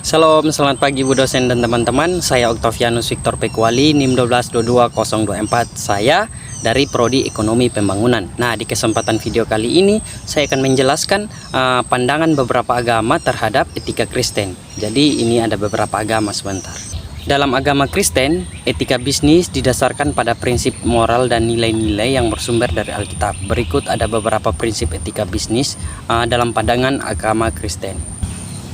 Salam, selamat pagi Bu dosen dan teman-teman. Saya Octavianus Victor Pekwali, NIM 1222024. Saya dari Prodi Ekonomi Pembangunan. Nah, di kesempatan video kali ini saya akan menjelaskan pandangan beberapa agama terhadap etika Kristen. Jadi ini ada beberapa agama sebentar. Dalam agama Kristen, etika bisnis didasarkan pada prinsip moral dan nilai-nilai yang bersumber dari Alkitab. Berikut ada beberapa prinsip etika bisnis dalam pandangan agama Kristen.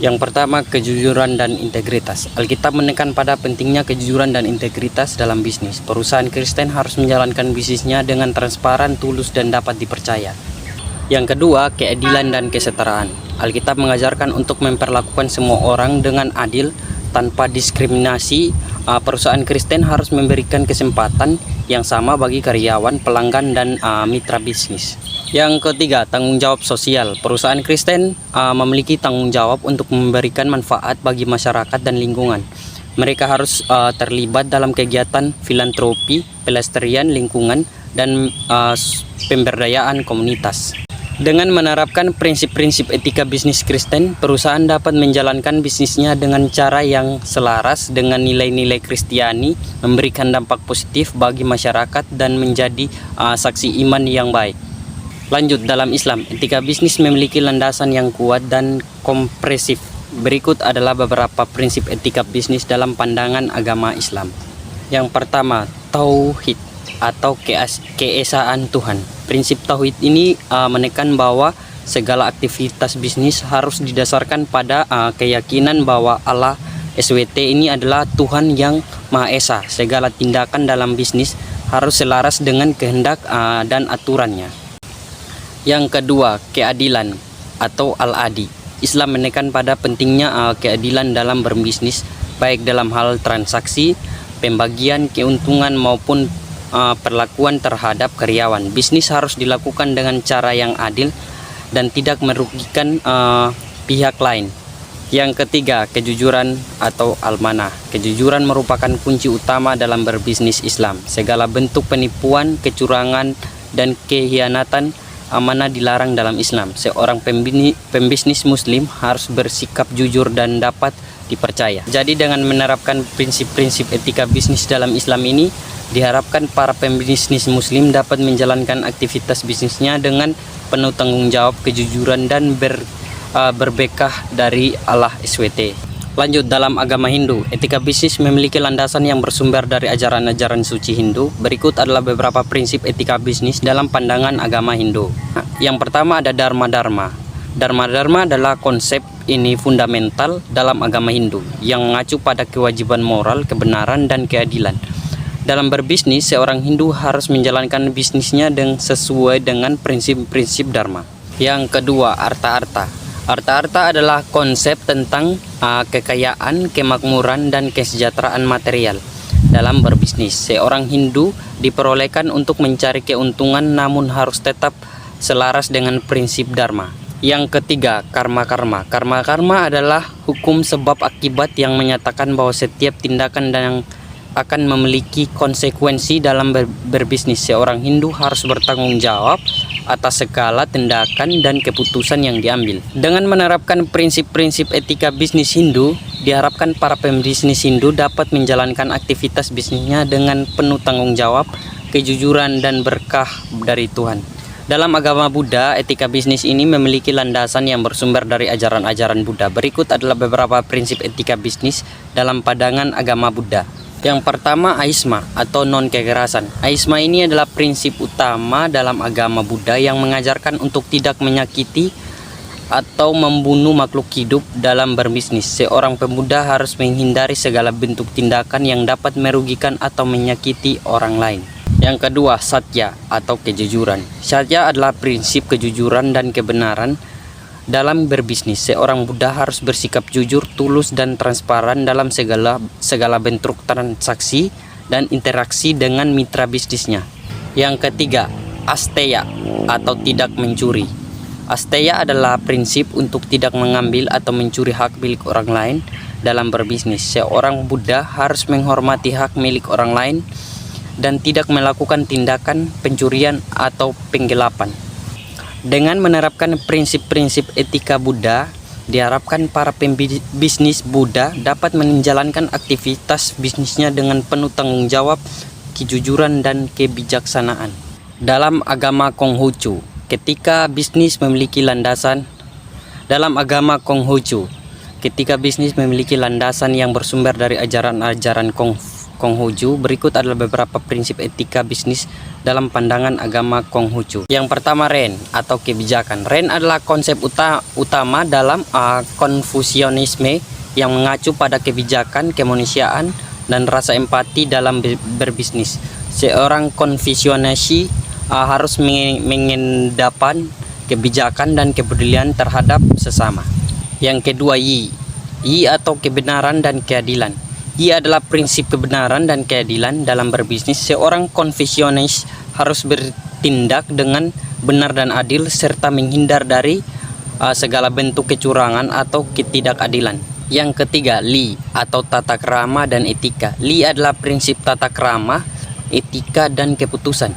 Yang pertama, kejujuran dan integritas. Alkitab menekan pada pentingnya kejujuran dan integritas dalam bisnis. Perusahaan Kristen harus menjalankan bisnisnya dengan transparan, tulus, dan dapat dipercaya. Yang kedua, keadilan dan kesetaraan. Alkitab mengajarkan untuk memperlakukan semua orang dengan adil tanpa diskriminasi. Perusahaan Kristen harus memberikan kesempatan yang sama bagi karyawan, pelanggan, dan mitra bisnis. Yang ketiga, tanggung jawab sosial. Perusahaan Kristen memiliki tanggung jawab untuk memberikan manfaat bagi masyarakat dan lingkungan. Mereka harus terlibat dalam kegiatan filantropi, pelestarian lingkungan, dan pemberdayaan komunitas. Dengan menerapkan prinsip-prinsip etika bisnis Kristen, perusahaan dapat menjalankan bisnisnya dengan cara yang selaras dengan nilai-nilai Kristiani, memberikan dampak positif bagi masyarakat, dan menjadi saksi iman yang baik. Lanjut, dalam Islam, etika bisnis memiliki landasan yang kuat dan komprehensif. Berikut adalah beberapa prinsip etika bisnis dalam pandangan agama Islam. Yang pertama, tauhid atau keesaan Tuhan. Prinsip tauhid ini menekan bahwa segala aktivitas bisnis harus didasarkan pada keyakinan bahwa Allah SWT ini adalah Tuhan yang Maha Esa. Segala tindakan dalam bisnis harus selaras dengan kehendak dan aturannya. Yang kedua, keadilan atau al-adi. Islam menekan pada pentingnya keadilan dalam berbisnis, baik dalam hal transaksi, pembagian keuntungan maupun perlakuan terhadap karyawan. Bisnis harus dilakukan dengan cara yang adil dan tidak merugikan pihak lain. Yang ketiga, kejujuran atau al-manah. Kejujuran merupakan kunci utama dalam berbisnis Islam. Segala bentuk penipuan, kecurangan, dan kekhianatan amanah dilarang dalam Islam. Seorang pembisnis muslim harus bersikap jujur dan dapat dipercaya. Jadi dengan menerapkan prinsip-prinsip etika bisnis dalam Islam ini, diharapkan para pembisnis muslim dapat menjalankan aktivitas bisnisnya dengan penuh tanggung jawab, kejujuran, dan berbekah dari Allah SWT. Lanjut, dalam agama Hindu, etika bisnis memiliki landasan yang bersumber dari ajaran-ajaran suci Hindu. Berikut adalah beberapa prinsip etika bisnis dalam pandangan agama Hindu. Yang pertama ada Dharma-Dharma. Dharma-Dharma adalah konsep ini fundamental dalam agama Hindu yang mengacu pada kewajiban moral, kebenaran, dan keadilan. Dalam berbisnis, seorang Hindu harus menjalankan bisnisnya sesuai dengan prinsip-prinsip Dharma. Yang kedua, Arta-Arta. Arta-arta adalah konsep tentang kekayaan, kemakmuran, dan kesejahteraan material dalam berbisnis. Seorang Hindu diperbolehkan untuk mencari keuntungan namun harus tetap selaras dengan prinsip Dharma. Yang ketiga, karma-karma. Karma-karma adalah hukum sebab akibat yang menyatakan bahwa setiap tindakan yang akan memiliki konsekuensi dalam berbisnis. Seorang Hindu harus bertanggung jawab atas segala tindakan dan keputusan yang diambil. Dengan menerapkan prinsip-prinsip etika bisnis Hindu, diharapkan para pembisnis Hindu dapat menjalankan aktivitas bisnisnya dengan penuh tanggung jawab, kejujuran, dan berkah dari Tuhan. Dalam agama Buddha, etika bisnis ini memiliki landasan yang bersumber dari ajaran-ajaran Buddha. Berikut adalah beberapa prinsip etika bisnis dalam pandangan agama Buddha. Yang pertama, ahisma atau non-kekerasan. Ahisma ini adalah prinsip utama dalam agama Buddha yang mengajarkan untuk tidak menyakiti atau membunuh makhluk hidup dalam berbisnis. Seorang pemuda harus menghindari segala bentuk tindakan yang dapat merugikan atau menyakiti orang lain. Yang kedua, satya atau kejujuran. Satya adalah prinsip kejujuran dan kebenaran dalam berbisnis. Seorang Buddha harus bersikap jujur, tulus, dan transparan dalam segala bentuk transaksi dan interaksi dengan mitra bisnisnya. Yang ketiga, asteya atau tidak mencuri. Asteya adalah prinsip untuk tidak mengambil atau mencuri hak milik orang lain dalam berbisnis. Seorang Buddha harus menghormati hak milik orang lain dan tidak melakukan tindakan pencurian atau penggelapan. Dengan menerapkan prinsip-prinsip etika Buddha Diharapkan para pembisnis Buddha dapat menjalankan aktivitas bisnisnya dengan penuh tanggung jawab, kejujuran, dan kebijaksanaan. Dalam agama Konghucu, ketika bisnis memiliki landasan yang bersumber dari ajaran-ajaran Konghucu, berikut adalah beberapa prinsip etika bisnis dalam pandangan agama Konghucu. Yang pertama, Ren atau kebijakan. Ren adalah konsep utama dalam Konfusianisme yang mengacu pada kebijakan, kemanusiaan, dan rasa empati dalam berbisnis. Seorang Konfusianis harus mengedepankan kebijakan dan kepedulian terhadap sesama. Yang kedua, Yi atau kebenaran dan keadilan. Yi adalah prinsip kebenaran dan keadilan dalam berbisnis. Seorang Konfusianis harus bertindak dengan benar dan adil serta menghindar dari segala bentuk kecurangan atau ketidakadilan. Yang ketiga, Li atau tata krama dan etika. Li adalah prinsip tata krama, etika, dan keputusan.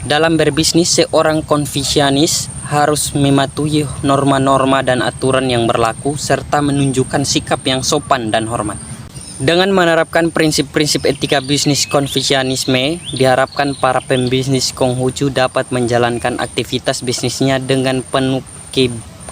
Dalam berbisnis, seorang Konfusianis harus mematuhi norma-norma dan aturan yang berlaku serta menunjukkan sikap yang sopan dan hormat. Dengan menerapkan prinsip-prinsip etika bisnis Konfusianisme, diharapkan para pembisnis Konghucu dapat menjalankan aktivitas bisnisnya dengan penuh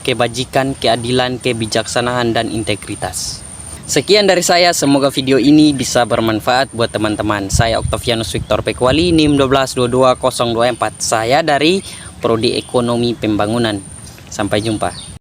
kebajikan, keadilan, kebijaksanaan, dan integritas. Sekian dari saya, semoga video ini bisa bermanfaat buat teman-teman. Saya Octavianus Victor Pekwali, NIM 1222024. Saya dari Prodi Ekonomi Pembangunan. Sampai jumpa.